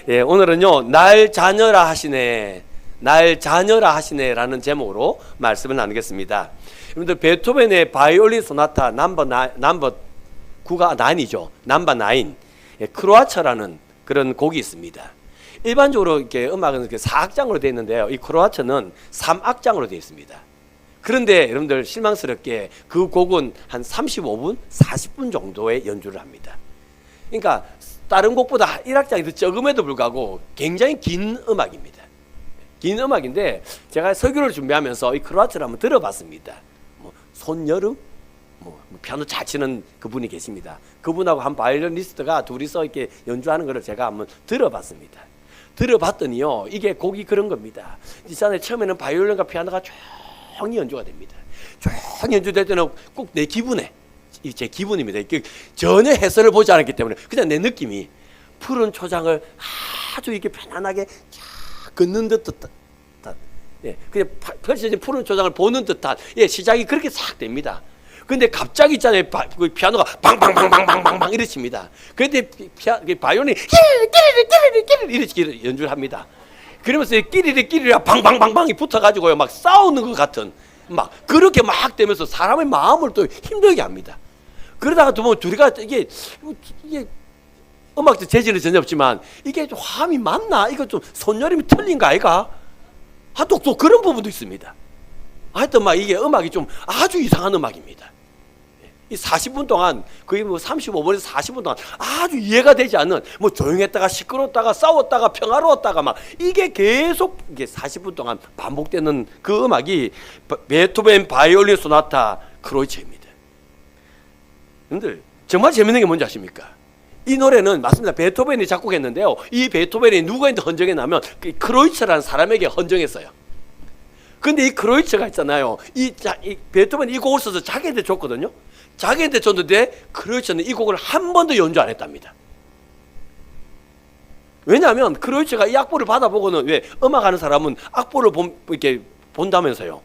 예, 오늘은요, 날 자녀라 하시네, 날 자녀라 하시네라는 제목으로 말씀을 나누겠습니다. 여러분들 베토벤의 바이올린 소나타 넘버 9가 9이죠. 넘버 9. 예, 크로아처라는 그런 곡이 있습니다. 일반적으로 이렇게 음악은 이렇게 4악장으로 되어 있는데요. 이 크로아처는 3악장으로 되어 있습니다. 그런데 여러분들 실망스럽게 그 곡은 한 35분, 40분 정도의 연주를 합니다. 그러니까 다른 곡보다 1악장이 더 적음에도 불구하고 굉장히 긴 음악입니다. 긴 음악인데 제가 설교를 준비하면서 이 크로아처를 한번 들어봤습니다. 뭐 손여름, 피아노 잘 치는 그분이 계십니다. 그분하고 한 바이올리니스트가 둘이서 이렇게 연주하는 것을 제가 한번 들어봤습니다. 들어봤더니요, 이게 곡이 그런 겁니다. 있잖아요, 처음에는 바이올린과 피아노가 조용히 연주가 됩니다. 조용히 연주될 때는 꼭 내 기분에, 제 기분입니다. 전혀 해설을 보지 않았기 때문에 그냥 내 느낌이 푸른 초장을 아주 이렇게 편안하게 쫙 걷는 듯한, 예, 그냥 펼쳐진 푸른 초장을 보는 듯한, 예, 시작이 그렇게 싹 됩니다. 근데 갑자기 있잖아요, 그 피아노가 방방방방방방방 이렇게 칩니다. 그런데 바이올린이 끼리리 이렇게 연주를 합니다. 그러면서 끼리리 방방방방이 붙어가지고요, 막 싸우는 것 같은, 막 그렇게 막 되면서 사람의 마음을 또 힘들게 합니다. 그러다가 또 뭐 둘이가 이게 음악적 재질은 전혀 없지만 이게 좀 화음이 맞나? 이거 좀 손여름이 틀린 거 아이가? 또 그런 부분도 있습니다. 하여튼 막 이게 음악이 좀 아주 이상한 음악입니다. 이 40분 동안, 거의 뭐 35분에서 40분 동안 아주 이해가 되지 않는, 뭐 조용했다가 시끄럽다가 싸웠다가 평화로웠다가 막 이게 계속 이게 40분 동안 반복되는 그 음악이 베토벤 바이올린 소나타 크로이츠입니다. 여러분들 정말 재밌는 게 뭔지 아십니까? 이 노래는 맞습니다. 베토벤이 작곡했는데요. 이 베토벤이 누구한테 헌정했냐면 크로이츠라는 사람에게 헌정했어요. 근데 이 크로이츠가 있잖아요. 이 베토벤이 이 곡을 써서 자기한테 줬거든요. 자기한테 줬는데 크로이츠는 이 곡을 한 번도 연주 안 했답니다. 왜냐하면 크로이츠가 이 악보를 받아보고는, 왜 음악하는 사람은 악보를 이렇게 본다면서요.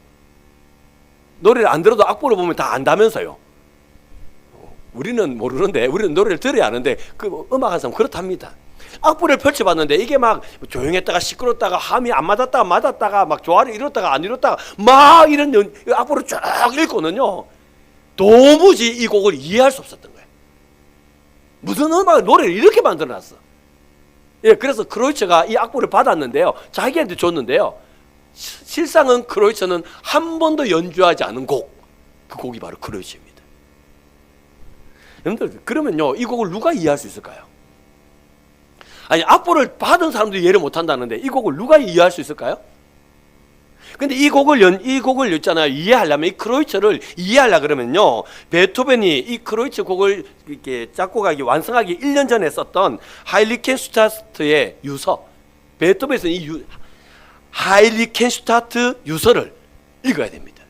노래를 안 들어도 악보를 보면 다 안다면서요. 우리는 모르는데, 우리는 노래를 들어야 하는데 그 음악하는 사람은 그렇답니다. 악보를 펼쳐봤는데 이게 막 조용했다가 시끄럽다가 함이 안 맞았다가 맞았다가 막 조화를 이뤘다가 안 이뤘다가 막 이런 악보를 쭉 읽고는요, 도무지 이 곡을 이해할 수 없었던 거예요. 무슨 노래를 이렇게 만들어놨어. 예, 그래서 크로이츠가 이 악보를 받았는데요, 자기한테 줬는데요, 실상은 크로이츠는 한 번도 연주하지 않은 곡, 그 곡이 바로 크로이츠입니다. 여러분들, 그러면요, 이 곡을 누가 이해할 수 있을까요? 아니, 악보를 받은 사람도 이해를 못한다는데 이 곡을 누가 이해할 수 있을까요? 근데 이 곡을 있잖아요, 이해하려면, 이 크로이츠를 이해하려 그러면요, 베토벤이 이 크로이츠 곡을 이렇게 작곡하기, 완성하기 1년 전에 썼던 하일리켄슈타트의 유서, 베토벤에서 이 하일리켄슈타트 유서를 읽어야 됩니다.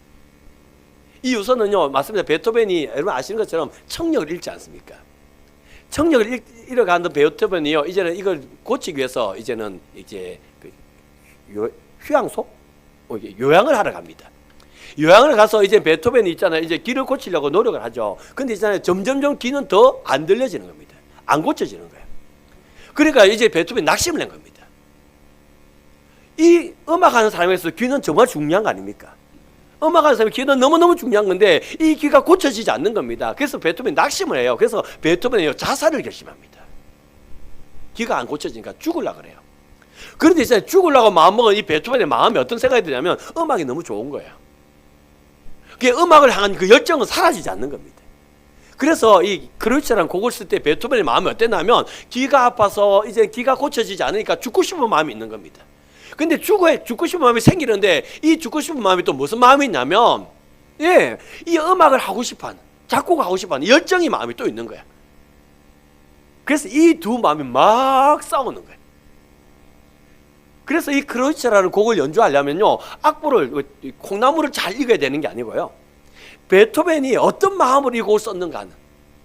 이 유서는요, 맞습니다. 베토벤이 여러분 아시는 것처럼 청력을 읽지 않습니까? 청력을 잃어가는 베토벤이요, 이제는 이걸 고치기 위해서 이제는 이제 휴양소? 요양을 하러 갑니다. 요양을 가서 이제 베토벤이 있잖아요, 이제 귀를 고치려고 노력을 하죠. 근데 있잖아요, 점점점 귀는 더 안 들려지는 겁니다. 안 고쳐지는 거예요. 그러니까 이제 베토벤이 낙심을 낸 겁니다. 이 음악하는 사람에서 귀는 정말 중요한 거 아닙니까? 음악하는 사람의 귀는 너무너무 중요한 건데 이 귀가 고쳐지지 않는 겁니다. 그래서 베토벤이 낙심을 해요. 그래서 베토벤이 자살을 결심합니다. 귀가 안 고쳐지니까 죽으려고 그래요. 그런데 이제 죽으려고 마음먹은 이 베토벤의 마음에 어떤 생각이 드냐면 음악이 너무 좋은 거예요. 그 음악을 향한 그 열정은 사라지지 않는 겁니다. 그래서 이 크로이츠라는 곡을 쓸 때 베토벤의 마음이 어땠냐면 귀가 아파서 이제 귀가 고쳐지지 않으니까 죽고 싶은 마음이 있는 겁니다. 근데 죽고 싶은 마음이 생기는데 이 죽고 싶은 마음이 또 무슨 마음이 있냐면, 예, 이 음악을 하고 싶어하는, 작곡을 하고 싶어하는 열정의 마음이 또 있는 거야. 그래서 이 두 마음이 막 싸우는 거예요. 그래서 이 크로이츠라는 곡을 연주하려면요, 악보를, 콩나물을 잘 읽어야 되는 게 아니고요, 베토벤이 어떤 마음으로 이 곡을 썼는가 하는,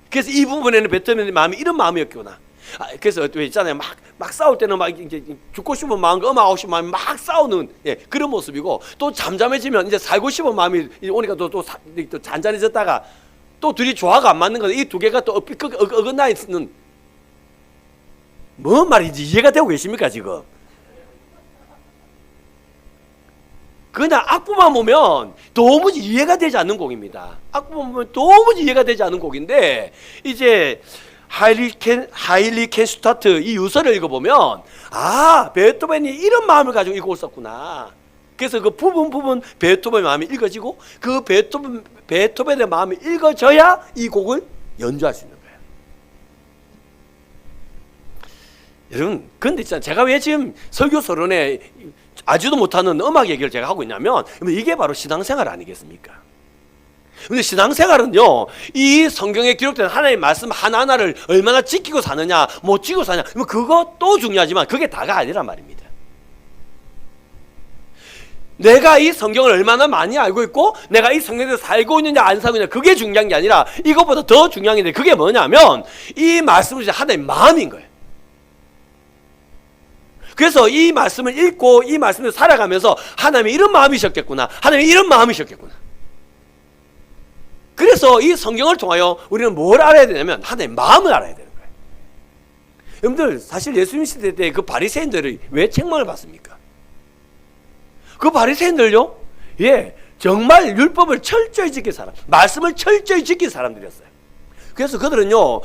그래서 이 부분에는 베토벤의 마음이 이런 마음이었구나. 그래서 왜 있잖아요, 막 싸울 때는 막 이제 죽고 싶은 마음과 음악하고 싶은 마음이 막 싸우는, 예, 그런 모습이고, 또 잠잠해지면 이제 살고 싶은 마음이 오니까 또 잔잔해졌다가 또 둘이 조화가 안 맞는 거예요. 이 두 개가 또 어긋나 있는, 뭔 말인지 이해가 되고 계십니까 지금? 그냥 악보만 보면 도무지 이해가 되지 않는 곡입니다. 악보만 보면 도무지 이해가 되지 않는 곡인데 이제 하일리 캔 스타트 이 유서를 읽어보면 아 베토벤이 이런 마음을 가지고 이 곡을 썼구나. 그래서 그 부분 베토벤의 마음이 읽어지고 그 베토벤의 마음이 읽어져야 이 곡을 연주할 수 있는 거예요. 여러분 근데 있잖아요. 제가 왜 지금 설교 서론에 아주도 못하는 음악 얘기를 제가 하고 있냐면 이게 바로 신앙생활 아니겠습니까? 근데 신앙생활은요 이 성경에 기록된 하나님의 말씀 하나하나를 얼마나 지키고 사느냐 못 지키고 사느냐 그것도 중요하지만 그게 다가 아니란 말입니다. 내가 이 성경을 얼마나 많이 알고 있고 내가 이 성경에서 살고 있느냐 안 살고 있느냐 그게 중요한 게 아니라 이것보다 더 중요한 게 그게 뭐냐면 이 말씀을 이제 하나님의 마음인 거예요. 그래서 이 말씀을 읽고 이 말씀을 살아가면서 하나님이 이런 마음이셨겠구나. 하나님이 이런 마음이셨겠구나. 그래서 이 성경을 통하여 우리는 뭘 알아야 되냐면 하나님의 마음을 알아야 되는 거예요. 여러분들 사실 예수님 시대 때 그 바리새인들이 왜 책망을 받습니까? 그 바리새인들요, 예, 정말 율법을 철저히 지킨 사람, 말씀을 철저히 지킨 사람들이었어요. 그래서 그들은요,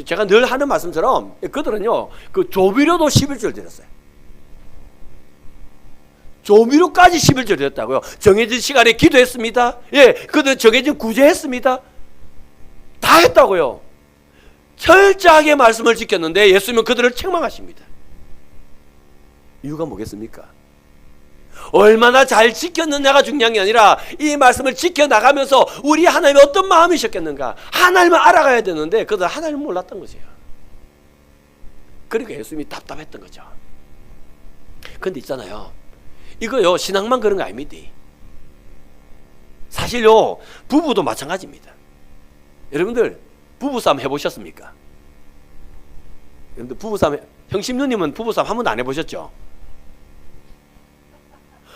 제가 늘 하는 말씀처럼 그들은요, 그 조미료도 11절 드렸어요. 조미료까지 11절 드렸다고요. 정해진 시간에 기도했습니다. 예, 그들은 정해진 구제했습니다. 다 했다고요. 철저하게 말씀을 지켰는데 예수님은 그들을 책망하십니다. 이유가 뭐겠습니까? 얼마나 잘 지켰느냐가 중요한 게 아니라 이 말씀을 지켜나가면서 우리 하나님이 어떤 마음이셨겠는가 하나님을 알아가야 되는데 그들 하나님을 몰랐던 거죠. 그러니까 예수님이 답답했던 거죠. 근데 있잖아요, 이거요 신앙만 그런 거 아닙니다. 사실요 부부도 마찬가지입니다. 여러분들 부부싸움 해보셨습니까? 여러분들 부부싸움, 형심 누님은 부부싸움 한 번도 안 해보셨죠?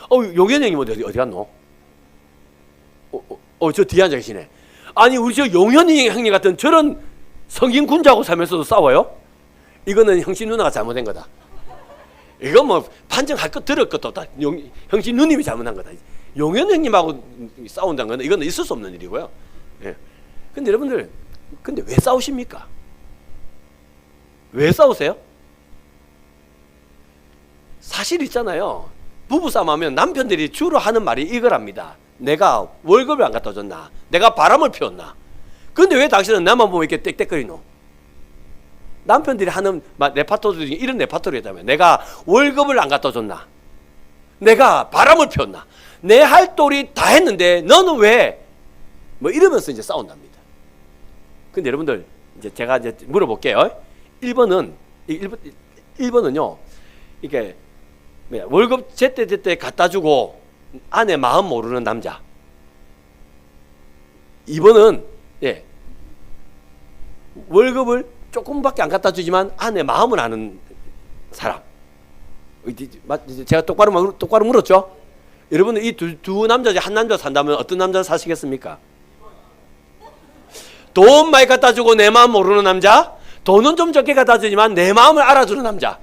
용현 형님 어디 갔노? 저 뒤에 앉아 계시네. 아니 우리 저 용현 형님 같은 저런 성인 군자하고 살면서도 싸워요? 이거는 형신 누나가 잘못된 거다. 이건 뭐 판정할 것 들을 것도 없다. 형신 누님이 잘못한 거다. 용현 형님하고 싸운다는 건 이건 있을 수 없는 일이고요. 예. 근데 여러분들 근데 왜 싸우십니까? 왜 싸우세요? 사실 있잖아요. 부부싸움 하면 남편들이 주로 하는 말이 이거랍니다. 내가 월급을 안 갖다 줬나? 내가 바람을 피웠나? 근데 왜 당신은 나만 보면 이렇게 땡땡거리노? 남편들이 하는 레파토리 중에 이런 레파토리가 있다면 내가 월급을 안 갖다 줬나? 내가 바람을 피웠나? 내 할 도리 다 했는데 너는 왜? 뭐 이러면서 이제 싸운답니다. 근데 여러분들 이제 제가 이제 물어볼게요. 1번은요 이게 월급 제때 갖다 주고 아내 마음 모르는 남자. 2번은 예, 월급을 조금밖에 안 갖다 주지만 아내 마음을 아는 사람. 제가 똑바로 물었죠? 여러분들 이 두 남자 중에 한 남자 산다면 어떤 남자 사시겠습니까? 돈 많이 갖다 주고 내 마음 모르는 남자? 돈은 좀 적게 갖다 주지만 내 마음을 알아주는 남자.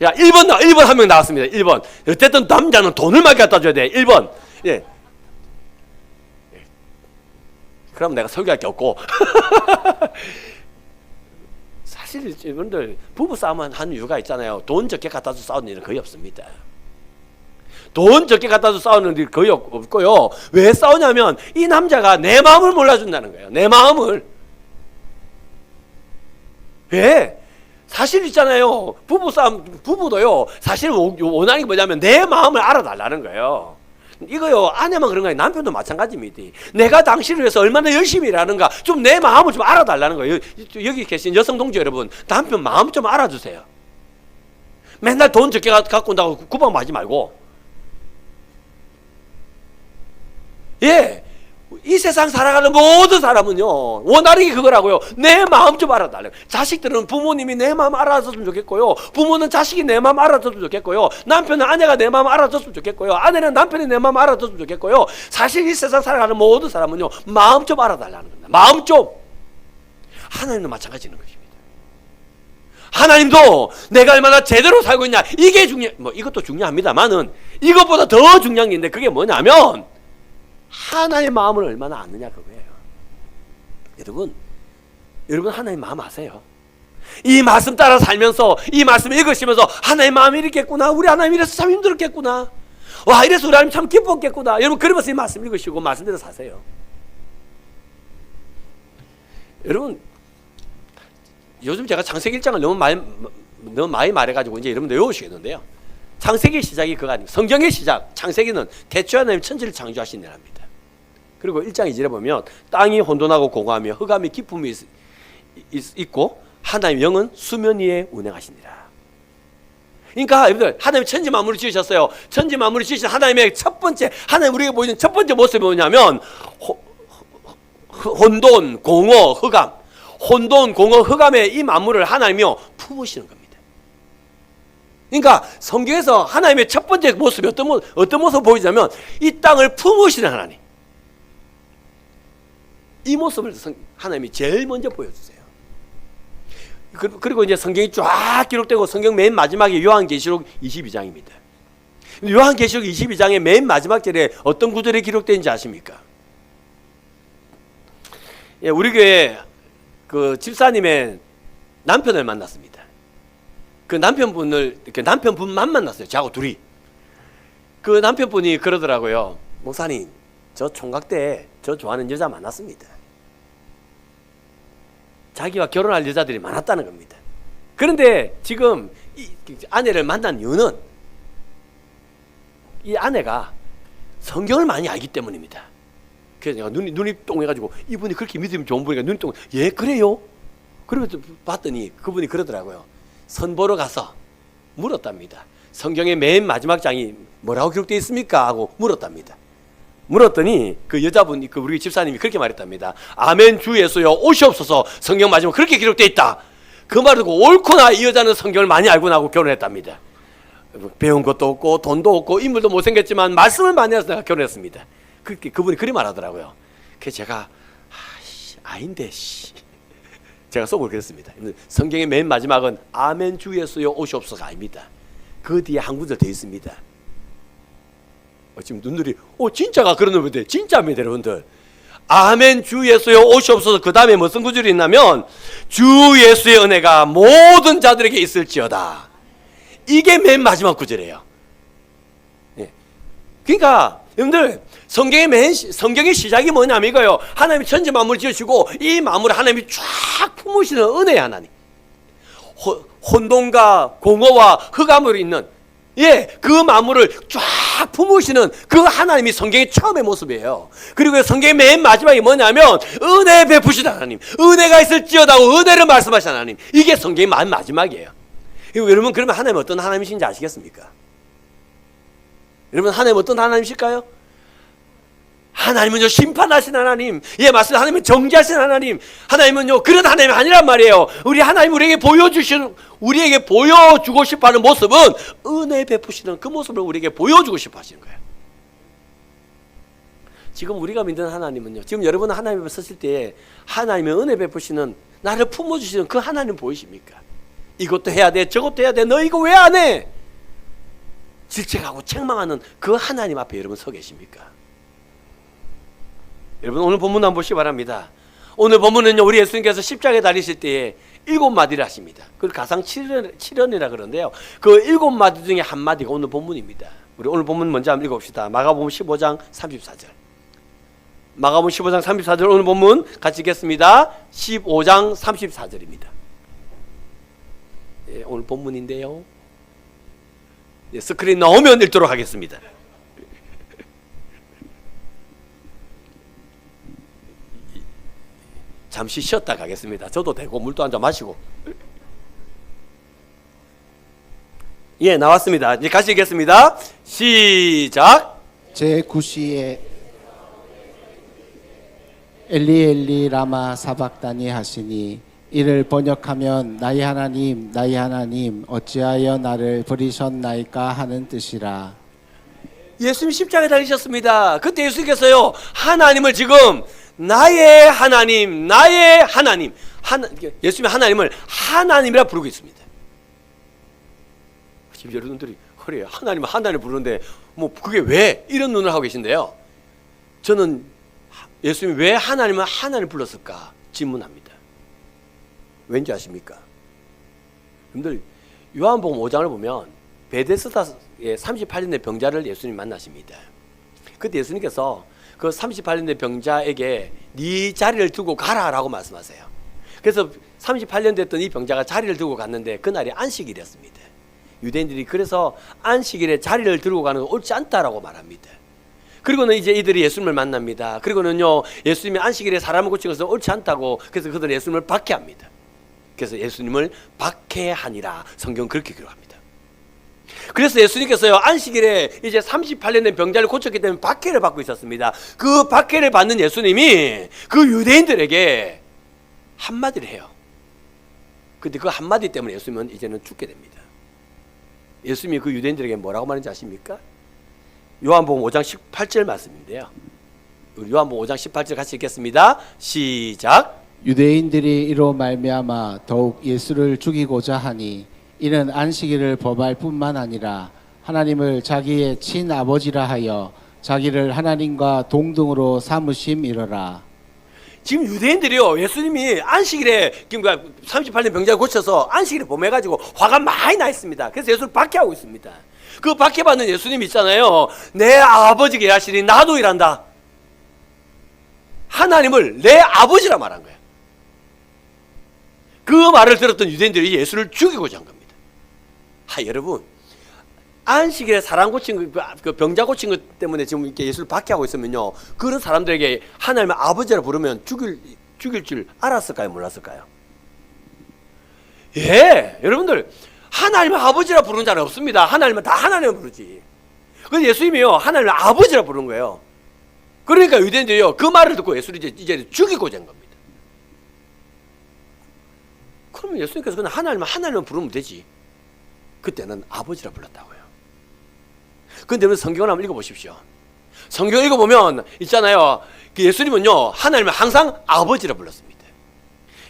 야, 1번 한 명 나왔습니다. 1번. 어쨌든 남자는 돈을 많이 갖다 줘야 돼. 1번. 예. 그럼 내가 설교할 게 없고. 사실 여러분들 부부싸움은 한 이유가 있잖아요. 돈 적게 갖다 줘 싸우는 일은 거의 없습니다. 돈 적게 갖다 줘 싸우는 일 거의 없고요. 왜 싸우냐면 이 남자가 내 마음을 몰라준다는 거예요. 내 마음을. 왜? 사실 있잖아요. 부부도요. 사실 원하는 게 뭐냐면 내 마음을 알아달라는 거예요. 이거요. 아내만 그런 거 아니에요. 남편도 마찬가지입니다. 내가 당신을 위해서 얼마나 열심히 일하는가 좀 내 마음을 좀 알아달라는 거예요. 여기 계신 여성 동지 여러분, 남편 마음 좀 알아주세요. 맨날 돈 적게 갖고 온다고 구박하지 말고. 예. 이 세상 살아가는 모든 사람은요 원하는 게 그거라고요. 내 마음 좀 알아달래요. 자식들은 부모님이 내 마음 알아줬으면 좋겠고요, 부모는 자식이 내 마음 알아줬으면 좋겠고요, 남편은 아내가 내 마음 알아줬으면 좋겠고요, 아내는 남편이 내 마음 알아줬으면 좋겠고요. 사실 이 세상 살아가는 모든 사람은요 마음 좀 알아달라는 겁니다. 마음 좀. 하나님도 마찬가지인 것입니다. 하나님도 내가 얼마나 제대로 살고 있냐, 이게 이것도 중요합니다만은 이것보다 더 중요한 게 있는데, 그게 뭐냐면 하나님의 마음을 얼마나 아느냐, 그거예요. 여러분 하나님 마음 아세요? 이 말씀 따라 살면서, 이 말씀 읽으시면서 하나님 마음이 이랬겠구나, 우리 하나님 이래서 참 힘들었겠구나, 와 이래서 우리 하나님 참 기뻤겠구나. 여러분 그러면서 이 말씀 읽으시고 말씀대로 사세요. 여러분 요즘 제가 창세기 1장을 너무 많이 말해가지고 이제 여러분들 외우시겠는데요, 창세기 시작이 그거 아닙니까? 성경의 시작, 창세기는 태초에 하나님 천지를 창조하신 일합니다. 그리고 1장 2절에 보면 땅이 혼돈하고 공허하며 흑암이 깊음이 있고 하나님 영은 수면 위에 운행하시니라. 그러니까 여러분들 하나님 천지 만물을 지으셨어요. 천지 만물을 지으신 하나님의 첫 번째, 하나님 우리에게 보이는 첫 번째 모습이 뭐냐면 혼돈, 공허, 흑암. 혼돈, 공허, 흑암의 이 만물을 하나님이요 품으시는 겁니다. 그러니까 성경에서 하나님의 첫 번째 모습이 어떤 모습을 보이자면 이 땅을 품으시는 하나님, 이 모습을 하나님이 제일 먼저 보여주세요. 그리고 이제 성경이 쫙 기록되고 성경 맨 마지막에 요한계시록 22장입니다. 요한계시록 22장의 맨 마지막 절에 어떤 구절이 기록되는지 아십니까? 예, 우리 교회 그 집사님의 남편을 만났습니다. 그 남편분만 만났어요. 저하고 둘이. 그 남편분이 그러더라고요. 목사님, 저 총각 때 저 좋아하는 여자 만났습니다. 자기와 결혼할 여자들이 많았다는 겁니다. 그런데 지금 이 아내를 만난 이유는 이 아내가 성경을 많이 알기 때문입니다. 그래서 내가 눈이 똥해가지고 이분이 그렇게 믿음이 좋은 분이니까 눈이 똥. 예, 그래요? 그러면서 봤더니 그분이 그러더라고요. 선보러 가서 물었답니다. 성경의 맨 마지막 장이 뭐라고 기록되어 있습니까? 하고 물었답니다. 물었더니 그 여자분, 우리 집사님이 그렇게 말했답니다. 아멘 주 예수여 오시옵소서, 성경 마지막 그렇게 기록되어 있다. 그 말을 듣고 옳구나, 이 여자는 성경을 많이 알구나 하고 결혼했답니다. 배운 것도 없고 돈도 없고 인물도 못생겼지만 말씀을 많이 해서 내가 결혼했습니다. 그분이 그리 말하더라고요. 그래서 제가 아닌데 제가 속으로 그랬습니다. 성경의 맨 마지막은 아멘 주 예수여 오시옵소서가 아닙니다. 그 뒤에 한 구절 더 있습니다. 지금 눈들이 진짜가 그러는 분들 진짜입니다. 여러분들 아멘 주 예수여 오시옵소서, 그 다음에 무슨 구절이 있냐면 주 예수의 은혜가 모든 자들에게 있을지어다. 이게 맨 마지막 구절이에요. 예. 그러니까 여러분들 성경의 시작이 뭐냐면 이거예요. 하나님이 천지 만물을 지으시고 이 만물을 하나님이 쫙 품으시는 은혜의 하나님, 혼돈과 공허와 흑암으로 있는 그 만물을 쫙 품으시는 그 하나님이 성경의 처음의 모습이에요. 그리고 성경의 맨 마지막이 뭐냐면 은혜 베푸시는 하나님, 은혜가 있을지어다고 은혜를 말씀하시는 하나님, 이게 성경의 맨 마지막이에요. 여러분 그러면 하나님 어떤 하나님이신지 아시겠습니까? 여러분 하나님 어떤 하나님이실까요? 하나님은요 심판하신 하나님, 맞습니다. 하나님은 정죄하신 하나님, 하나님은요 그런 하나님이 아니란 말이에요. 우리 하나님 우리에게 보여주고 싶어하는 모습은 은혜 베푸시는 그 모습을 우리에게 보여주고 싶어 하시는 거예요. 지금 우리가 믿는 하나님은요, 지금 여러분 하나님 앞에 서실 때 하나님의 은혜 베푸시는, 나를 품어주시는 그 하나님 보이십니까? 이것도 해야 돼, 저것도 해야 돼, 너 이거 왜 안 해? 질책하고 책망하는 그 하나님 앞에 여러분 서 계십니까? 여러분 오늘 본문 한번 보시기 바랍니다. 오늘 본문은요, 우리 예수님께서 십자가에 달리실 때에 7마디를 하십니다. 그걸 가상 7연이라 그러는데요, 그 7마디 중에 한 마디가 오늘 본문입니다. 우리 오늘 본문 먼저 한번 읽어봅시다. 마가복음 15장 34절. 마가복음 15장 34절 오늘 본문 같이 읽겠습니다. 15장 34절입니다. 오늘 본문인데요, 스크린 나오면 읽도록 하겠습니다. 잠시 쉬었다 가겠습니다. 저도 되고 물도 한잔 마시고. 나왔습니다. 이제 같이 읽겠습니다. 시작. 제9시에 엘리 엘리 라마 사박다니 하시니 이를 번역하면 나의 하나님 어찌하여 나를 버리셨나이까 하는 뜻이라. 예수님 십자가에 달리셨습니다. 그때 예수님께서요 하나님을 지금 나의 하나님 예수님의 하나님을 하나님이라 부르고 있습니다. 지금 여러분들이 그래 하나님은 하나님을 부르는데 뭐 그게 왜 이런 눈을 하고 계신데요. 저는 예수님이 왜 하나님은 하나님을 불렀을까 질문합니다. 왠지 아십니까? 여러분들 요한복음 5장을 보면 베데스다의 38년 된 병자를 예수님 만나십니다. 그때 예수님께서 그 38년 된 병자에게 네 자리를 두고 가라라고 말씀하세요. 그래서 38년 됐던 이 병자가 자리를 두고 갔는데 그날이 안식일이었습니다. 유대인들이 그래서 안식일에 자리를 들고 가는 건 옳지 않다라고 말합니다. 그리고는 이제 이들이 예수님을 만납니다. 그리고는요 예수님이 안식일에 사람을 고치는 것은 옳지 않다고 그래서 그들은 예수님을 박해합니다. 그래서 예수님을 박해하니라 성경 그렇게 기록합니다. 그래서 예수님께서요 안식일에 이제 38년 된 병자를 고쳤기 때문에 박해를 받고 있었습니다. 그 박해를 받는 예수님이 그 유대인들에게 한마디를 해요. 근데 그 한마디 때문에 예수님은 이제는 죽게 됩니다. 예수님이 그 유대인들에게 뭐라고 말하는지 아십니까? 요한복음 5장 18절 말씀인데요. 우리 요한복음 5장 18절 같이 읽겠습니다. 시작. 유대인들이 이로 말미암아 더욱 예수를 죽이고자 하니 이는 안식일을 범할 뿐만 아니라 하나님을 자기의 친아버지라 하여 자기를 하나님과 동등으로 삼으심이로라. 지금 유대인들이요 예수님이 안식일에 38년 병자를 고쳐서 안식일에 범해가지고 화가 많이 나 있습니다. 그래서 예수를 박해하고 있습니다. 그 박해받는 예수님 있잖아요. 내 아버지가 일하시니 나도 일한다. 하나님을 내 아버지라 말한 거예요. 그 말을 들었던 유대인들이 예수를 죽이고자 한 겁니다. 여러분 안식일에 사람 고친 그 병자 고친 것 때문에 지금 이렇게 예수를 박해하고 있으면요 그런 사람들에게 하나님의 아버지라 부르면 죽일 줄 알았을까요? 몰랐을까요? 예, 여러분들 하나님의 아버지라 부르는 자는 없습니다. 하나님은 다 하나님을 부르지. 근데 예수님이요 하나님의 아버지라 부르는 거예요. 그러니까 유대인들이요 그 말을 듣고 예수를 이제 죽이고자 한 겁니다. 그러면 예수님께서 그냥 하나님을 부르면 되지. 그때는 아버지라 불렀다고요. 그런데 여러분 성경을 한번 읽어보십시오. 성경 읽어보면 있잖아요. 예수님은요 하나님을 항상 아버지라 불렀습니다.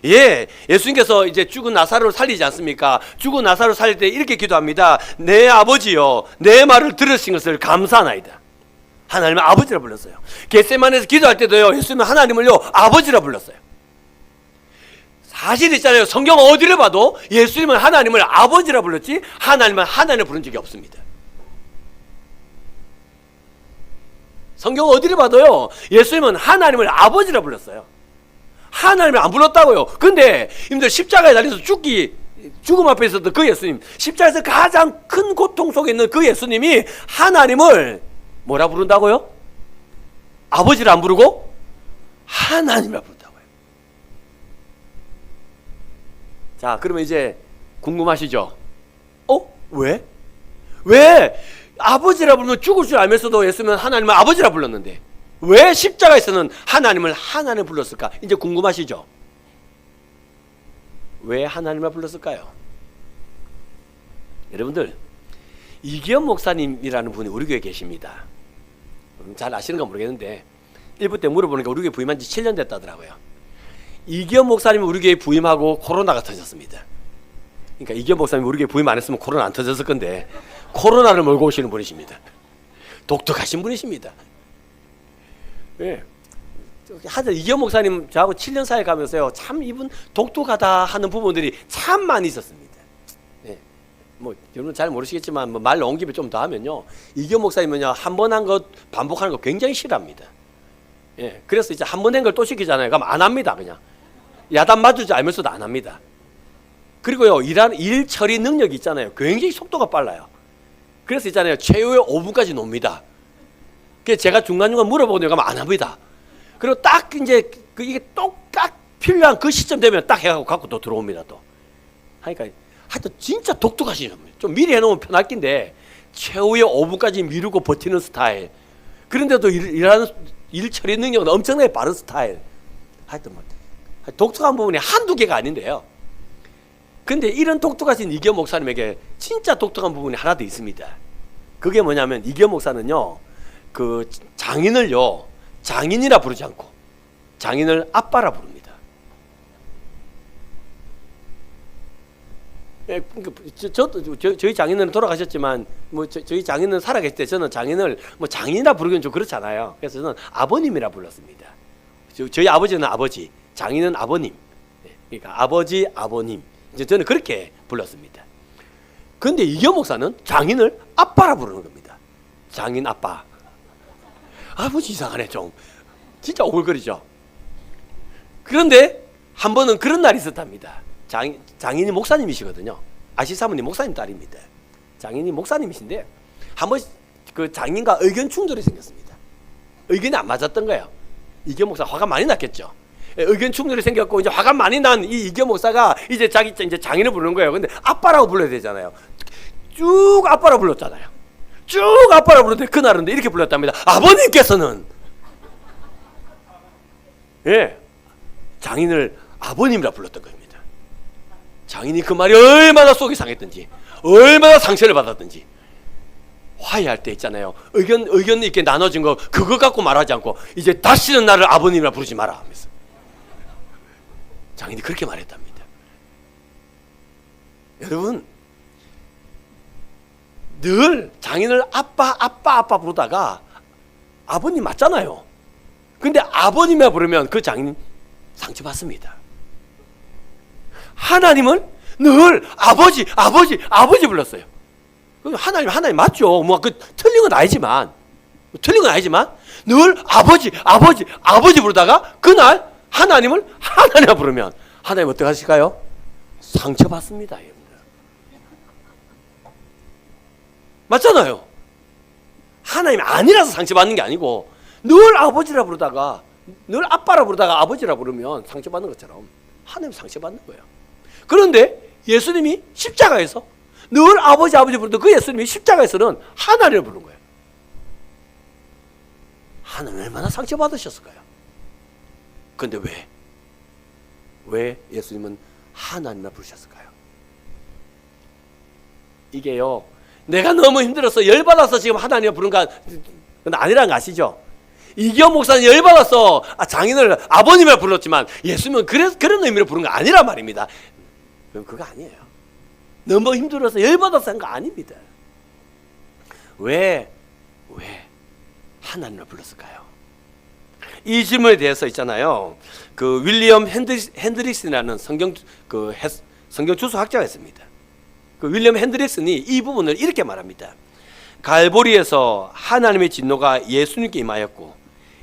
예, 예수님께서 이제 죽은 나사로를 살리지 않습니까? 죽은 나사로를 살릴 때 이렇게 기도합니다. 내 아버지여 내 말을 들으신 것을 감사하나이다. 하나님을 아버지라 불렀어요. 겟세마네에서 기도할 때도요 예수님은 하나님을요 아버지라 불렀어요. 사실 있잖아요. 성경 어디를 봐도 예수님은 하나님을 아버지라 불렀지 하나님은 하나님을 부른 적이 없습니다. 성경 어디를 봐도요 예수님은 하나님을 아버지라 불렀어요. 하나님을 안 불렀다고요. 근데 님들 십자가에 달려서 죽음 앞에 있었던 그 예수님, 십자가에서 가장 큰 고통 속에 있는 그 예수님이 하나님을 뭐라 부른다고요? 아버지를 안 부르고 하나님이라 부른다고요. 자, 그러면 이제 궁금하시죠? 왜? 왜 아버지라 부르면 죽을 줄 알면서도 예수님은 하나님을 아버지라 불렀는데 왜 십자가에서는 하나님을 하나님 불렀을까? 이제 궁금하시죠? 왜 하나님을 불렀을까요? 여러분들 이기현 목사님이라는 분이 우리 교회에 계십니다. 잘 아시는가 모르겠는데 일부 때 물어보니까 우리 교회 부임한 지 7년 됐다더라고요. 이기현 목사님이 우리 교회에 부임하고 코로나가 터졌습니다. 그러니까 이기현 목사님이 우리 교회에 부임 안 했으면 코로나 안 터졌을 건데 코로나를 몰고 오시는 분이십니다. 독특하신 분이십니다. 예. 하여튼 이기현 목사님 저하고 7년 사이 가면서요 참 이분 독특하다 하는 부분들이 참 많이 있었습니다. 예. 뭐 여러분 잘 모르시겠지만 말 나온 김에 좀 더 하면요 이기현 목사님은요 한 번 한 것 반복하는 거 굉장히 싫어합니다. 예. 그래서 이제 한 번 한 걸 또 시키잖아요. 그럼 안 합니다. 그냥 야단 맞을 줄 알면서도 안 합니다. 그리고요 일 처리 능력이 있잖아요. 굉장히 속도가 빨라요. 그래서 있잖아요 최후의 5분까지 놉니다. 그래서 제가 중간중간 물어보거든요. 그러면 안 합니다. 그리고 딱 이제 이게 똑딱 필요한 그 시점 되면 딱 해갖고 갖고 또 들어옵니다. 또 하니까 하여튼 진짜 독특하시죠. 좀 미리 해놓으면 편할 낀데 최후의 5분까지 미루고 버티는 스타일. 그런데도 일하는 일 처리 능력은 엄청나게 빠른 스타일. 하여튼 뭐 독특한 부분이 한두 개가 아닌데요. 근데 이런 독특하신 이기현 목사님에게 진짜 독특한 부분이 하나 더 있습니다. 그게 뭐냐면 이기현 목사는요 그 장인을요 장인이라 부르지 않고 장인을 아빠라 부릅니다. 예, 저도 저희 장인은 돌아가셨지만 뭐 저희 장인은 살아계실 때 저는 장인을 뭐 장인이라 부르기는 좀 그렇잖아요. 그래서 저는 아버님이라 불렀습니다. 저희 아버지는 아버지, 장인은 아버님. 그러니까 아버지, 아버님. 이제 저는 그렇게 불렀습니다. 그런데 이겨 목사는 장인을 아빠라 부르는 겁니다. 장인 아빠. 아버지 이상하네 좀. 진짜 오글거리죠. 그런데 한 번은 그런 날이 있었답니다. 장인이 목사님이시거든요. 아시사모님 목사님 딸입니다. 장인이 목사님이신데 한 번 그 장인과 의견 충돌이 생겼습니다. 의견이 안 맞았던 거예요. 이겨 목사 화가 많이 났겠죠. 의견 충돌이 생겼고 이제 화가 많이 난 이 이겨 목사가 이제 이제 장인을 부르는 거예요. 근데 아빠라고 불러야 되잖아요. 쭉 아빠라 불렀잖아요. 쭉 아빠라 부르는데 그날은 이렇게 불렀답니다. 아버님께서는 예 장인을 아버님이라 불렀던 겁니다. 장인이 그 말이 얼마나 속이 상했던지 얼마나 상처를 받았던지 화해할 때 있잖아요. 의견 있게 나눠진 거 그거 갖고 말하지 않고 이제 다시는 나를 아버님이라 부르지 마라 하면서 장인이 그렇게 말했답니다. 여러분 늘 장인을 아빠 부르다가 아버님 맞잖아요. 근데 아버님이라 부르면 그 장인 상처받습니다. 하나님을 늘 아버지 불렀어요. 하나님 맞죠. 뭐 그 틀린 건 아니지만 늘 아버지 부르다가 그날 하나님을 하나님이라 부르면 하나님 어떻게 하실까요? 상처받습니다. 여러분들. 맞잖아요. 하나님이 아니라서 상처받는 게 아니고 늘 아버지라 부르다가 늘 아빠라 부르다가 아버지라 부르면 상처받는 것처럼 하나님 상처받는 거예요. 그런데 예수님이 십자가에서 늘 아버지 부르던 그 예수님이 십자가에서는 하나님을 부른 거예요. 하나님 얼마나 상처받으셨을까요? 그런데 왜 예수님은 하나님을 부르셨을까요? 이게요 내가 너무 힘들어서 열받아서 지금 하나님을 부른 건 아니라는 거 아시죠? 이기현 목사는 열받아서 장인을 아버님을 불렀지만 예수님은 그런 의미로 부른 거 아니란 말입니다. 그거 아니에요. 너무 힘들어서 열받아서 한 거 아닙니다. 왜 하나님을 불렀을까요? 이 질문에 대해서 있잖아요. 그 윌리엄 핸드릭슨이라는 성경 주석학자가 있습니다. 그 윌리엄 핸드릭슨이 이 부분을 이렇게 말합니다. 갈보리에서 하나님의 진노가 예수님께 임하였고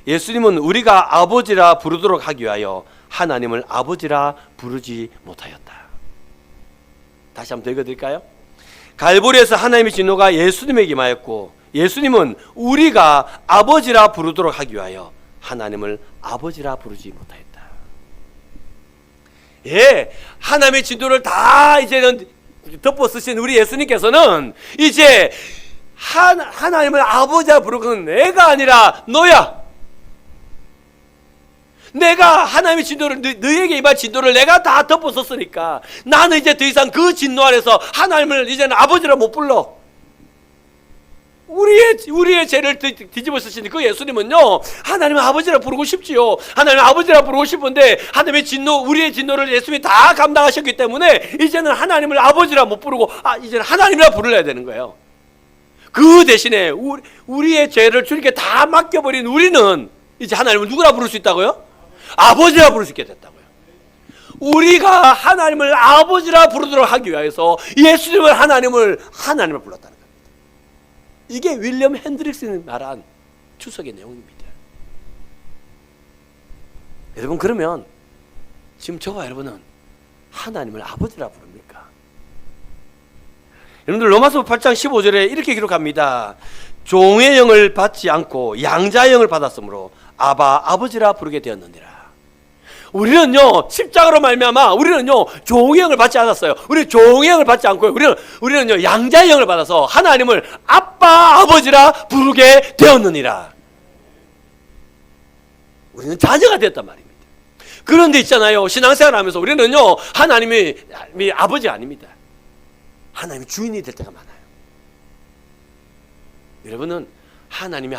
예수님은 우리가 아버지라 부르도록 하기 위하여 하나님을 아버지라 부르지 못하였다. 다시 한번 더 읽어드릴까요? 갈보리에서 하나님의 진노가 예수님에게 임하였고 예수님은 우리가 아버지라 부르도록 하기 위하여 하나님을 아버지라 부르지 못하였다. 예, 하나님의 진노를 다 이제는 덮어 쓰신 우리 예수님께서는 이제 하나님을 아버지라 부르는 내가 아니라 너야. 내가 하나님의 진노를 너에게 임할 진노를 내가 다 덮어섰으니까 나는 이제 더 이상 그 진노 아래서 하나님을 이제는 아버지라 못 불러. 우리의 죄를 뒤집어 쓰시는 그 예수님은요 하나님을 아버지라 부르고 싶지요. 하나님을 아버지라 부르고 싶은데 하나님의 진노 우리의 진노를 예수님이 다 감당하셨기 때문에 이제는 하나님을 아버지라 못 부르고 이제는 하나님이라 부르려야 되는 거예요. 그 대신에 우리의 죄를 주님께 다 맡겨버린 우리는 이제 하나님을 누구라 부를 수 있다고요? 아버지라 부를 수 있게 됐다고요. 우리가 하나님을 아버지라 부르도록 하기 위해서 예수님을 하나님을 불렀다는 겁니다. 이게 윌리엄 핸드릭슨이 말한 추석의 내용입니다. 여러분 그러면 지금 저와 여러분은 하나님을 아버지라 부릅니까? 여러분들 로마서 8장 15절에 이렇게 기록합니다. 종의 영을 받지 않고 양자의 영을 받았으므로 아버지라 부르게 되었느니라. 우리는요 십자가로 말미암아 우리는요 종의 영을 받지 않았어요. 우리는 종의 영을 받지 않고요. 우리는요 양자의 영을 받아서 하나님을 아버지라 부르게 되었느니라. 우리는 자녀가 됐단 말입니다. 그런데 있잖아요 신앙생활하면서 우리는요 하나님이 아버지가 아닙니다. 하나님이 주인이 될 때가 많아요. 여러분은 하나님이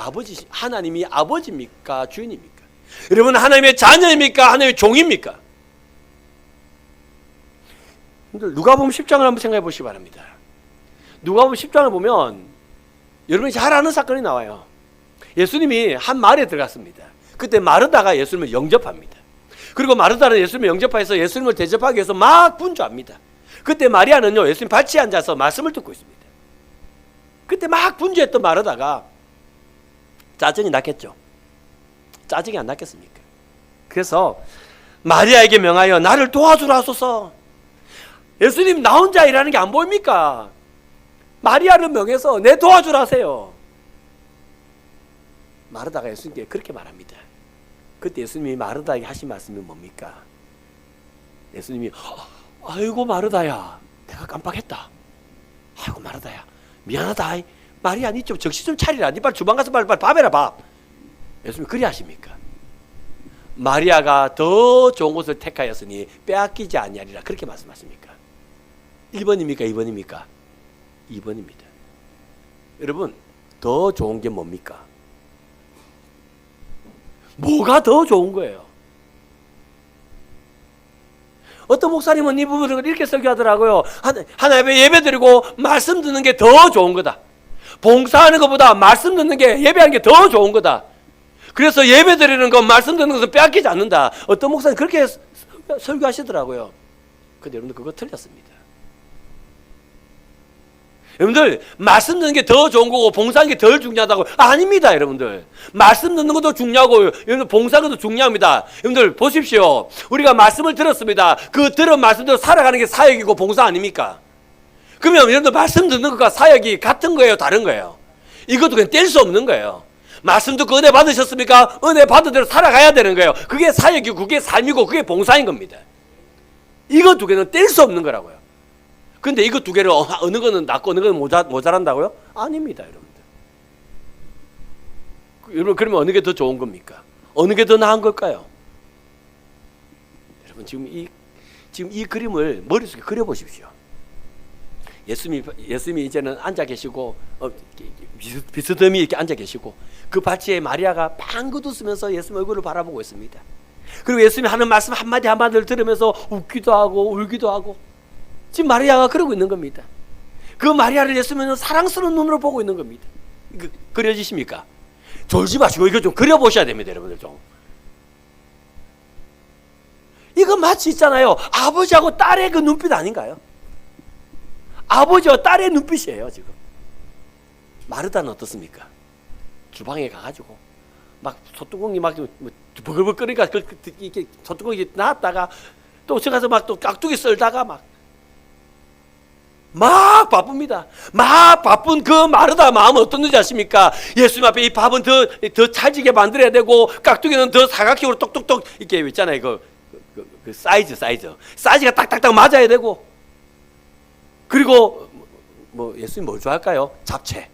아버지입니까 주인입니까? 여러분 하나님의 자녀입니까? 하나님의 종입니까? 누가복음 10장을 한번 생각해 보시기 바랍니다. 누가복음 10장을 보면 여러분이 잘 아는 사건이 나와요. 예수님이 한 마을에 들어갔습니다. 그때 마르다가 예수님을 영접합니다. 그리고 마르다는 예수님을 영접해서 예수님을 대접하기 위해서 막 분주합니다. 그때 마리아는요, 예수님 발치에 앉아서 말씀을 듣고 있습니다. 그때 막 분주했던 마르다가 짜증이 났겠죠. 짜증이 안 났겠습니까? 그래서 마리아에게 명하여 나를 도와주라 하소서. 예수님 나 혼자 일하는 게 안 보입니까? 마리아를 명해서 내 도와주라 하세요. 마르다가 예수님께 그렇게 말합니다. 그때 예수님이 마르다에게 하신 말씀이 뭡니까? 예수님이 아이고 마르다야, 내가 깜빡했다. 아이고 마르다야, 미안하다. 마리아 니 좀 정신 좀 차리라. 니 빨리 주방 가서 빨리 밥 해라 밥. 예수님이 그리 하십니까? 마리아가 더 좋은 곳을 택하였으니 빼앗기지 아니하리라. 그렇게 말씀하십니까? 1번입니까? 2번입니까? 2번입니다. 여러분, 더 좋은 게 뭡니까? 뭐가 더 좋은 거예요? 어떤 목사님은 이 부분을 이렇게 설교하더라고요. 하나님 예배 드리고 말씀 듣는 게 더 좋은 거다. 봉사하는 것보다 말씀 듣는 게, 예배하는 게 더 좋은 거다. 그래서 예배 드리는 것, 말씀 듣는 것은 빼앗기지 않는다. 어떤 목사님 그렇게 설교하시더라고요. 근데 여러분들 그거 틀렸습니다. 여러분들 말씀 듣는 게 더 좋은 거고 봉사하는 게 덜 중요하다고. 아닙니다. 여러분들 말씀 듣는 것도 중요하고 여러분들 봉사하는 것도 중요합니다. 여러분들 보십시오. 우리가 말씀을 들었습니다. 그 들은 말씀대로 살아가는 게 사역이고 봉사 아닙니까? 그러면 여러분들 말씀 듣는 것과 사역이 같은 거예요? 다른 거예요? 이것도 그냥 뗄 수 없는 거예요. 말씀 듣고 은혜 받으셨습니까? 은혜 받은 대로 살아가야 되는 거예요. 그게 사역이고 그게 삶이고 그게 봉사인 겁니다. 이거 두 개는 뗄 수 없는 거라고요. 근데 이거 두 개를 어느 거는 낫고 어느 거는 모자란다고요? 아닙니다, 여러분들. 여러분 그러면 어느 게 더 좋은 겁니까? 어느 게 더 나은 걸까요? 여러분 지금 이 그림을 머릿속에 그려보십시오. 예수님이 이제는 앉아 계시고 비스듬히 이렇게 앉아 계시고 그 밭에 마리아가 방긋 웃으면서 예수님 얼굴을 바라보고 있습니다. 그리고 예수님이 하는 말씀 한마디 한마디를 들으면서 웃기도 하고 울기도 하고 지금 마리아가 그러고 있는 겁니다. 그 마리아를 예수님은 사랑스러운 눈으로 보고 있는 겁니다. 그려지십니까? 졸지 마시고 이거 좀 그려보셔야 됩니다, 여러분들 좀. 이거 마치 있잖아요. 아버지하고 딸의 그 눈빛 아닌가요? 아버지와 딸의 눈빛이에요, 지금. 마르다는 어떻습니까? 주방에 가가지고 막 소뚜껑이 막 버글버글 끓으니까 이렇게 소뚜껑이 나왔다가 또 저 가서 막 또 깍두기 썰다가 막 바쁩니다. 막 바쁜 그 마르다 마음은 어떻는지 아십니까? 예수님 앞에 이 밥은 더 찰지게 만들어야 되고 깍두기는 더 사각형으로 똑똑똑 이렇게 있잖아요. 그 사이즈가 딱딱딱 맞아야 되고 그리고 뭐 예수님 뭘 좋아할까요? 잡채.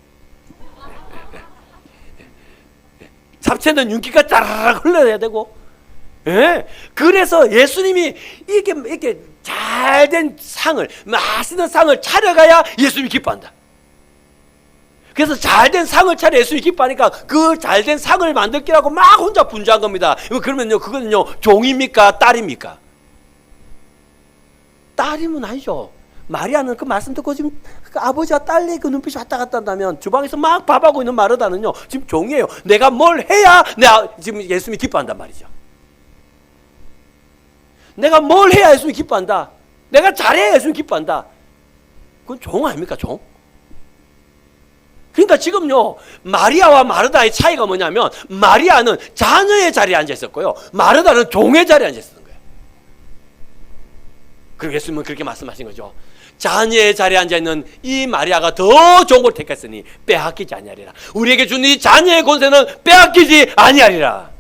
잡채는 윤기가 짜라락 흘러야 되고, 예. 그래서 예수님이 이렇게 잘된 상을, 맛있는 상을 차려가야 예수님이 기뻐한다. 그래서 잘된 상을 차려 예수님이 기뻐하니까 그 잘된 상을 만들기라고 막 혼자 분주한 겁니다. 그러면요, 그거는요, 종입니까? 딸입니까? 딸이면 아니죠. 마리아는 그 말씀 듣고 지금 그 아버지와 딸의 그 눈빛이 왔다 갔다 한다면 주방에서 막 밥하고 있는 마르다는요 지금 종이에요. 내가 뭘 해야 내가 지금 예수님이 기뻐한단 말이죠. 내가 뭘 해야 예수님이 기뻐한다. 내가 잘해야 예수님이 기뻐한다. 그건 종 아닙니까? 종? 그러니까 지금요 마리아와 마르다의 차이가 뭐냐면 마리아는 자녀의 자리에 앉아 있었고요 마르다는 종의 자리에 앉아 있었던 거예요. 그리고 예수님은 그렇게 말씀하신 거죠. 자녀의 자리에 앉아있는 이 마리아가 더 좋은 걸 택했으니 빼앗기지 아니하리라. 우리에게 준 이 자녀의 권세는 빼앗기지 아니하리라.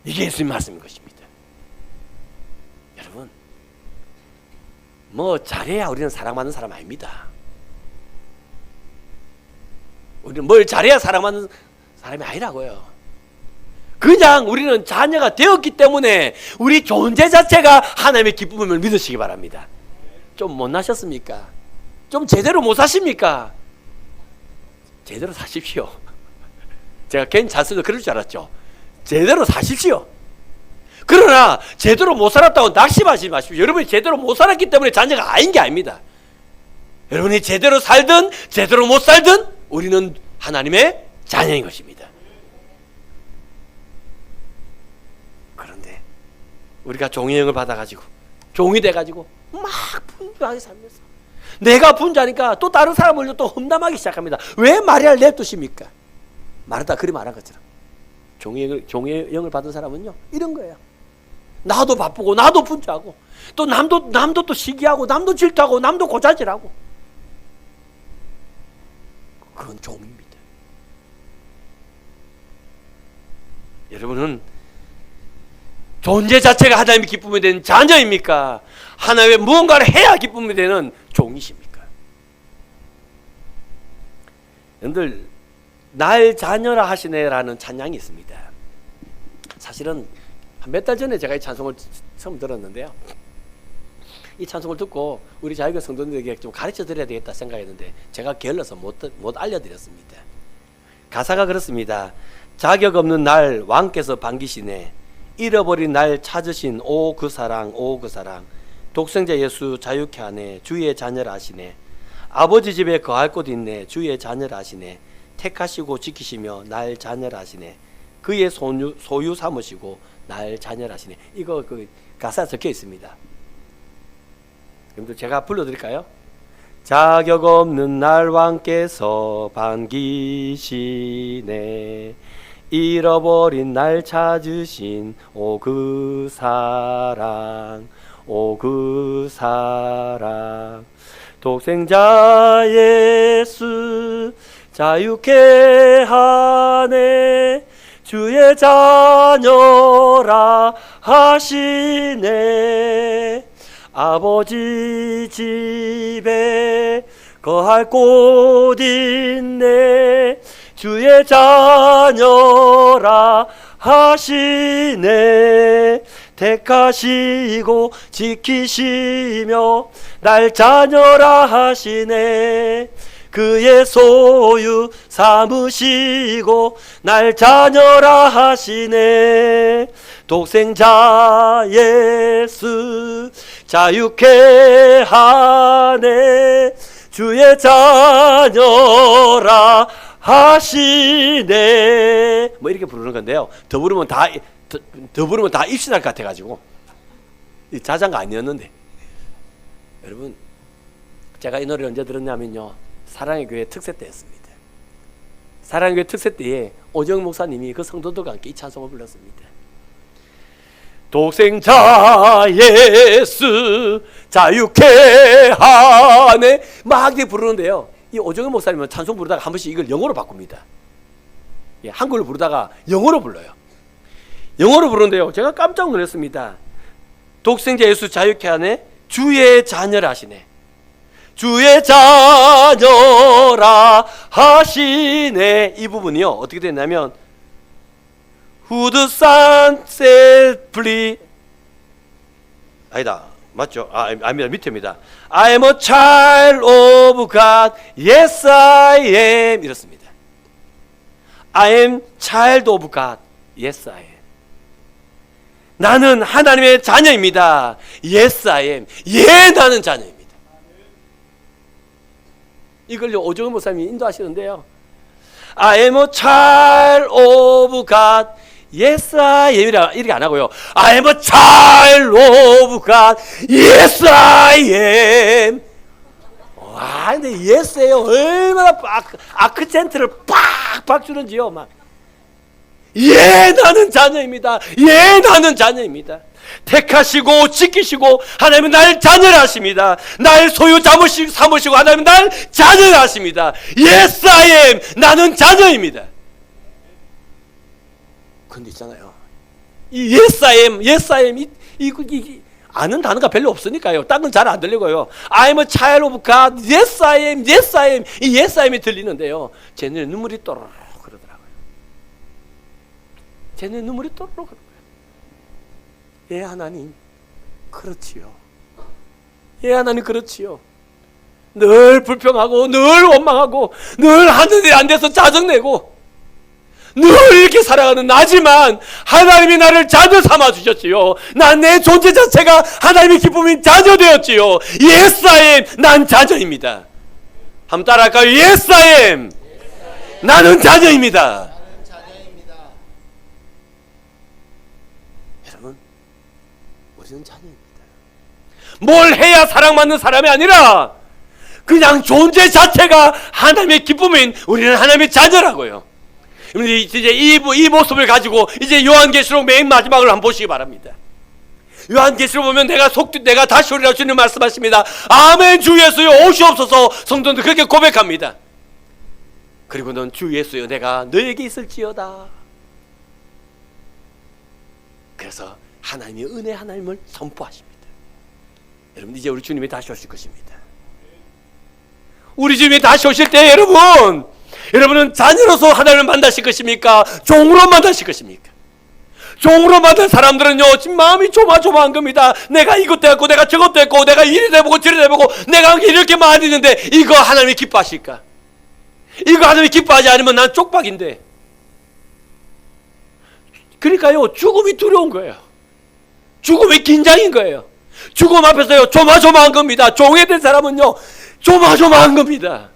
이게 예수님 말씀인 것입니다. 여러분 뭐 잘해야 우리는 사랑받는 사람 아닙니다. 우리는 뭘 잘해야 사랑받는 사람이 아니라고요. 그냥 우리는 자녀가 되었기 때문에 우리 존재 자체가 하나님의 기쁨을 믿으시기 바랍니다. 좀 못나셨습니까? 좀 제대로 못 사십니까? 제대로 사십시오. 제가 괜히 자수도 그럴 줄 알았죠. 제대로 사십시오. 그러나 제대로 못 살았다고 낙심하지 마십시오. 여러분이 제대로 못 살았기 때문에 자녀가 아닌 게 아닙니다. 여러분이 제대로 살든 제대로 못 살든 우리는 하나님의 자녀인 것입니다. 그런데 우리가 종의 영을 받아가지고 종이 돼가지고 막 분주하게 살면서 내가 분주하니까 또 다른 사람을 또 험담하기 시작합니다. 왜 마리아를 냅두십니까? 마르다 그리 말한 것처럼 종의 영을 받은 사람은요 이런 거예요. 나도 바쁘고 나도 분주하고 또 남도 또 시기하고 남도 질투하고 남도 고자질하고, 그건 종입니다. 여러분은 존재 자체가 하나님의 기쁨이 되는 자녀입니까? 하나님의 무언가를 해야 기쁨이 되는 종이십니까? 여러분들 날 자녀라 하시네라는 찬양이 있습니다. 사실은 몇 달 전에 제가 이 찬송을 처음 들었는데요, 이 찬송을 듣고 우리 자유교 성도들에게 좀 가르쳐 드려야 되겠다 생각했는데 제가 게을러서 못 알려드렸습니다. 가사가 그렇습니다. 자격 없는 날 왕께서 반기시네, 잃어버린 날 찾으신 오 그 사랑 오 그 사랑, 독생자 예수 자유케 하네, 주의 자녀라 하시네, 아버지 집에 거할 곳 있네, 주의 자녀라 하시네, 택하시고 지키시며 날 자녀라 하시네, 그의 소유 삼으시고 날 자녀라 하시네. 이거 그 가사에 적혀 있습니다. 그럼 제가 불러드릴까요? 자격 없는 날 왕께서 반기시네, 잃어버린 날 찾으신 오 그 사랑 오 그 사랑, 독생자 예수 자유케 하네, 주의 자녀라 하시네, 아버지 집에 거할 곳 있네, 주의 자녀라 하시네, 택하시고 지키시며 날 자녀라 하시네, 그의 소유 삼으시고 날 자녀라 하시네, 독생자 예수 자유케 하네, 주의 자녀라 하시네. 뭐 이렇게 부르는 건데요. 더 부르면 다 입신할 것 같아가지고 이 자장가 아니었는데, 여러분 제가 이 노래를 언제 들었냐면요, 사랑의 교회 특세 때였습니다. 사랑의 교회 특세 때에 오정 목사님이 그 성도들과 함께 이 찬송을 불렀습니다. 독생자 예수 자유케 하네, 막 이렇게 부르는데요, 이 오정현 목사님은 찬송 부르다가 한 번씩 이걸 영어로 바꿉니다. 예, 한글로 부르다가 영어로 불러요. 영어로 부르는데요, 제가 깜짝 놀랐습니다. 독생자 예수 자유케 하네, 주의 자녀라 하시네, 주의 자녀라 하시네. 이 부분이요 어떻게 됐냐면 Who the Son set free, 아니다, 맞죠? 아닙니다. 밑에입니다. I am a child of God, yes I am, 이렇습니다. I am child of God, yes I am. 나는 하나님의 자녀입니다. Yes I am, 예 나는 자녀입니다. 이걸요 오정은 목사님이 인도하시는데요, I am a child of God, yes I am 이렇게 안 하고요, I am a child of God, yes I am. 와, 근데 yes에요 얼마나 아크센트를 팍팍 주는지요. 막 예 나는 자녀입니다, 예 나는 자녀입니다. 택하시고 지키시고 하나님은 날 자녀라 하십니다. 날 소유 삼으시고 하나님은 날 자녀라 하십니다. Yes I am, 나는 자녀입니다. 근데 있잖아요, 이 Yes I am, Yes I am 이 아는 단어가 별로 없으니까요, 딴 건 잘 안 들리고요, I am a child of God, Yes I am, Yes I am, 이 Yes I am이 들리는데요, 제 눈에 눈물이 또르르 그러더라고요. 제 눈에 눈물이 또르르 그러고요. 예 하나님 그렇지요, 예 하나님 그렇지요. 늘 불평하고 늘 원망하고 늘 하는 일이 안 돼서 짜증내고 늘 이렇게 살아가는 나지만 하나님이 나를 자녀 삼아 주셨지요. 난 내 존재 자체가 하나님의 기쁨인 자녀 되었지요. Yes, I am. 난 자녀입니다. 한번 따라할까요? Yes, I am. 나는 자녀입니다. 여러분, 우리는 자녀입니다. 뭘 해야 사랑받는 사람이 아니라 그냥 존재 자체가 하나님의 기쁨인 우리는 하나님의 자녀라고요. 이제 이 모습을 가지고 이제 요한계시록 맨 마지막을 한번 보시기 바랍니다. 요한계시록 보면 내가 다시 오리라 주님 말씀하십니다. 아멘 주 예수여 오시옵소서. 성도들 그렇게 고백합니다. 그리고는 주 예수여 내가 너에게 있을지어다. 그래서 하나님의 은혜 하나님을 선포하십니다. 여러분 이제 우리 주님이 다시 오실 것입니다. 우리 주님이 다시 오실 때 여러분은 자녀로서 하나님을 만나실 것입니까? 종으로 만나실 것입니까? 종으로 만난 사람들은요 지금 마음이 조마조마한 겁니다. 내가 이것도 했고 내가 저것도 했고 내가 이리 해보고 저리 해보고 내가 이렇게 많이 있는데 이거 하나님이 기뻐하실까? 이거 하나님이 기뻐하지 않으면 난 쪽박인데. 그러니까요 죽음이 두려운 거예요. 죽음이 긴장인 거예요. 죽음 앞에서요 조마조마한 겁니다. 종에 된 사람은요 조마조마한 겁니다.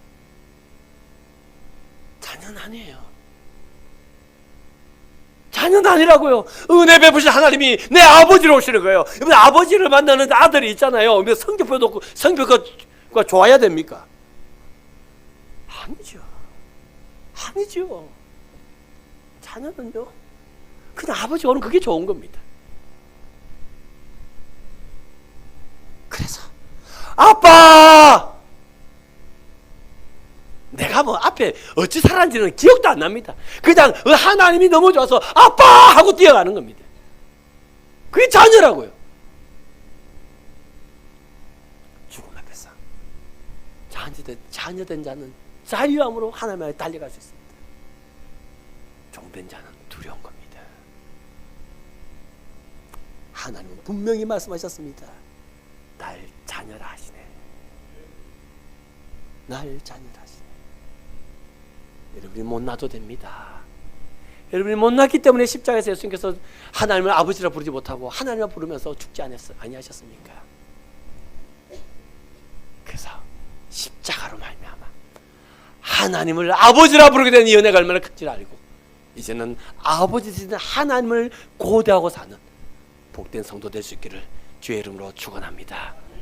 자녀는 아니에요. 자녀는 아니라고요. 은혜 베푸신 하나님이 내 아버지로 오시는 거예요. 여러분 아버지를 만나는 아들이 있잖아요. 성격표 놓고 성격가 좋아야 됩니까? 아니죠. 아니죠. 자녀는요 그냥 아버지가 오는 그게 좋은 겁니다. 그래서 아빠! 내가 뭐 앞에 어찌 살았는지는 기억도 안 납니다. 그냥 하나님이 너무 좋아서 아빠! 하고 뛰어가는 겁니다. 그게 자녀라고요. 죽음 앞에서 자녀된 자는 자유함으로 하나님께 달려갈 수 있습니다. 종된 자는 두려운 겁니다. 하나님은 분명히 말씀하셨습니다. 날 자녀라 하시네. 날 자녀라 하시네. 여러분이 못나도 됩니다. 여러분이 못났기 때문에 십자가에서 예수님께서 하나님을 아버지라 부르지 못하고 하나님을 부르면서 죽지 아니하셨습니까? 그래서 십자가로 말미암아 하나님을 아버지라 부르게 된 이 은혜가 얼마나 큰지 알고 이제는 아버지 되신 하나님을 고대하고 사는 복된 성도 될 수 있기를 주의 이름으로 축원합니다.